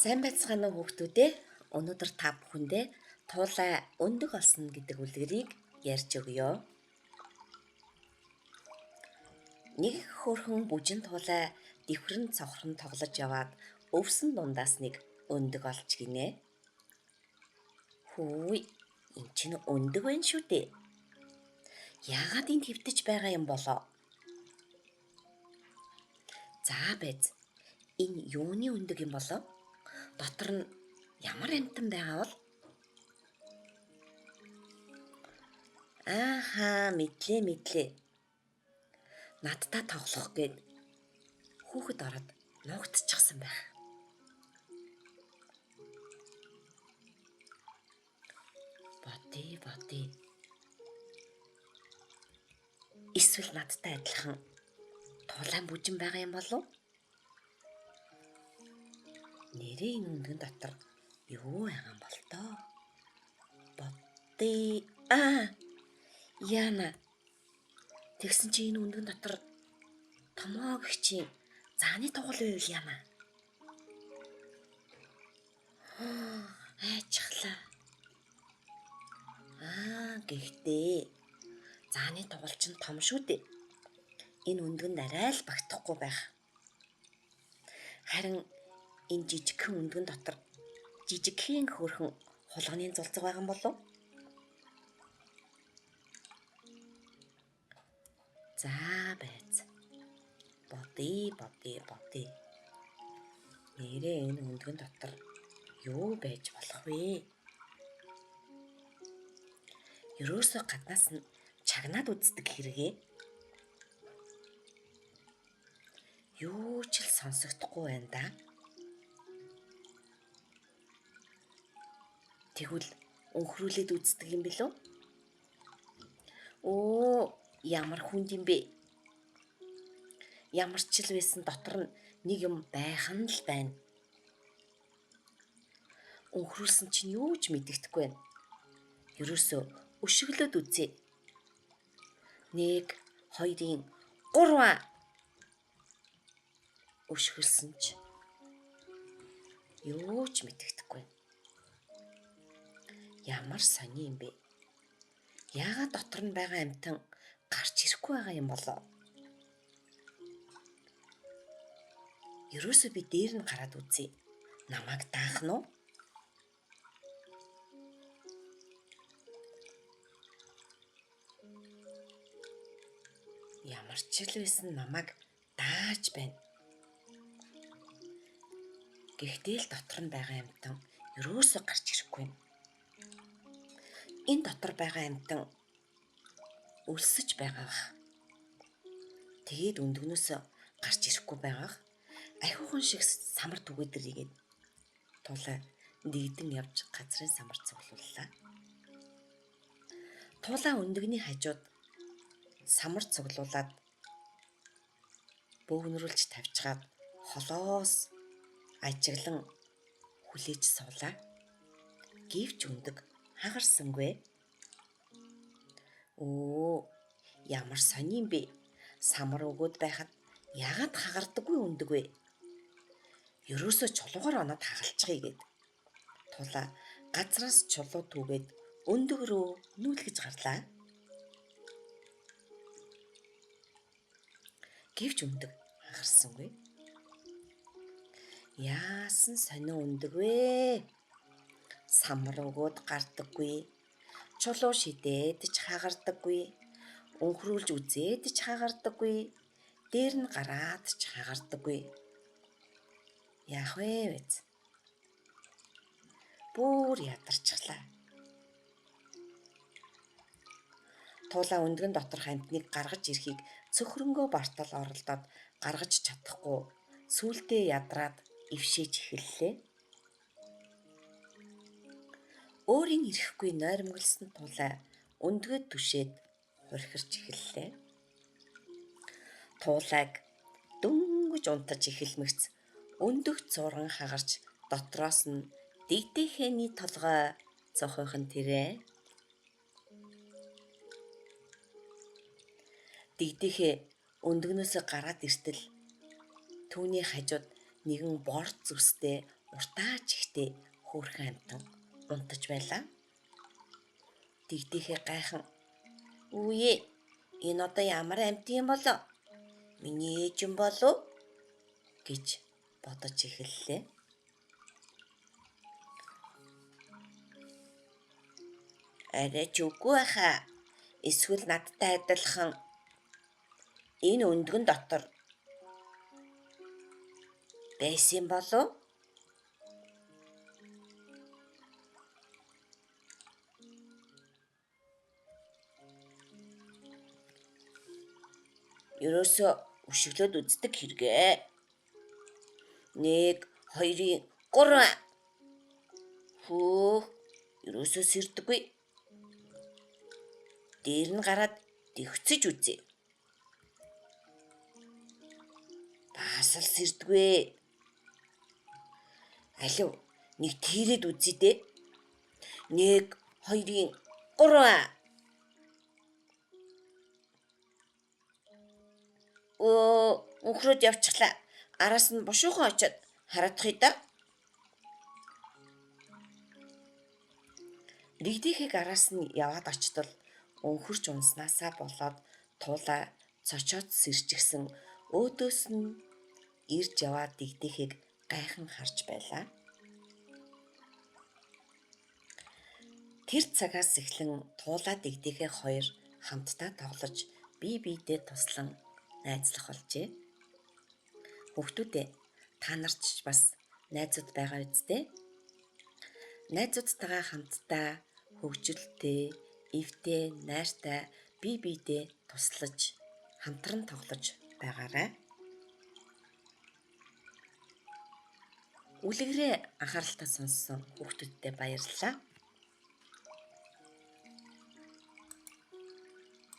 Сайн байцгаана уу хүүхдүүдээ. Өнөөдөр та бүхэндээ туулай өндөг олсон гэдэг үлгэрийг ярьж өгье. Нэг хөрхөн бүжин туулай дэвхрэн цовхон тоглож яваад өвсөн дундаас нэг өндөг олж гинэ. Хөөе, энэ чинь өндөг байна шүү дээ. Яагаад энд хэвтэж байгаа юм болоо? За байз. Энэ юуны өндөг юм болоо? Дотор нь ямар амьтан байгаа бол? Мэдлээ. Надтай тоглох гээд хүүхэд ороод нуугдчихсан байх. Бодъё. Эсвэл надтай адилхан тулаан бүжин байгаа юм болов? Нэрээ энэ өндгөн дотор юу байгаа юм бол тоо? Яна. Тэгсэн чи энэ өндгөн дотор томоо гихчийн зааны тугал байвал яана. Айчглаа. Гэхдээ зааны тугал чинь том шүү дээ. Энэ өндгөнд арай л багтахгүй байх. Харин энэ жижигхэн өндгөн дотор жижигхэн хөрхөн хулганы зулцэг байгаа юм болов? За байц. Бодъё. Нэрээ энэ өндгөн дотор юу байж болох вэ? Ерөөсөө гаднаас нь чагнаад үздэг хэрэгээ. Юу ч л сонсогдохгүй байна да. Тэгвэл өнхрүүлээд үздэг юм билүү? Ямар хүнд юм бэ? Ямар ч л байсан дотор нь нэг юм байх нь л байна. Өнхрүүлсэн чинь юу ч мэдэгдэхгүй байна. Ерөөсөө өшөглөөд үзье. 1, 2, 3. Өшгөлсөн ч юу ч мэдэгдэхгүй. Ямар сони юм бэ? Яагаад дотор нь байгаа амьтан гарч ирэхгүй байгаа юм болоо? Ерөөсөө би дээр нь гараад үзье. Намайг даах нь уу? Ямар ч л байсан намайг дааж байна. Гэхдээ л дотор нь байгаа амьтан ерөөсөө гарч ирэхгүй юм. Энэ дотор байгаа амьтан өлсөж байгаа бах. Тэгээд өндгнөөсөө гарч ирэхгүй байгаах. Ахиухан шиг самар түгээдэрийгээд тулаа дийдэн явж газрын самар цуглууллаа. Тулаа өндөгний хажууд самар цуглуулад бөөгнөрүүлж тавьчихад холоос ажиглан хүлээж суулаа. Гэвч өндөг хагарсангүй. Ямар сони юм бэ? Самар өгөөд байхад яагаад хагардаггүй өндөг вэ? Ерөөсөө чулуугаар оноод хагалчихъя гээд тулаа газраас чулуу түгээд өндөг рүү нүүлгэж гарлаа. Гэвч өндөг хагарсангүй. Яасан сонио өндөг вэ? Самар өгөөд гардаггүй. Чулуу шидээд ч хагардаггүй. Өнхрүүлж үзээд ч хагардаггүй. Дээр нь гараад ч хагардаггүй. Яах вэ биз? Бүр ядарчихлаа. Тулаа өндгөн доторх амьтныг гаргаж ирэхийг цөхрөнгөө бартал оролдоод гаргаж чадахгүй сүултээ ядраад ившээж эхэллээ. Өөрийн ирэхгүй нойрмоглосон тулаа өндгөөд түшээд хурхирч эхэллээ. Туулайг дөнгөж унтаж эхэлмэгц өндөг зурган хагарч дотроос нь дэгдэхээний толгой зохиохон тэрэ. Дэгдэхээ өндгнөөсөө гараад иртэл түүний хажууд нэгэн борд зүстэй уртаач ихтэй хөөрхөн амтан унтаж байлаа. Дэгдэхээ гайхан "Үе, энэ одоо ямар амт юм болоо? Миний ээж юм болов?" гэж бодож эхэллээ. "Арай ч үгүй байхаа. Эсвэл надтай адилхан энэ өндгөн дотор байсан болов?" "Ерөөсөө өшөглөөд үздэг хэрэгээ. 1, 2, 3. Хөөх, ерөөсөө сэрдэггүй. Дээр нь гараад тэгцэж үзье. Бас л сэрдэггүй. Алив нэг тийрээд үзье дээ. 1, 2, 3. Өнхрөөд явчихлаа. Араас нь бушуухан очиод хараадахыг да." Дэгдэхийг араас нь яваад очтол өнхөрч унснаасаа болоод туулаа цочоод сэрчихсэн өөдөөс нь ирж яваад дэгдэхийг гайхан харж байлаа. Тэр цагаас эхлэн туулаа дэгдэхээ хоёр хамтдаа тоглож бие биедээ туслан найзлах болжээ. Хүүхдүүдээ, та нарт ч бас найзууд байгаа үсттэй. Найзуудтайгаа хамтдаа хөвгөлтэй, эвтэй, найртай бие биедээ туслаж, хамтран тоглож байгаарай. Үлгэрээ анхааралтай сонссон хүүхдүүдтэй баярлалаа.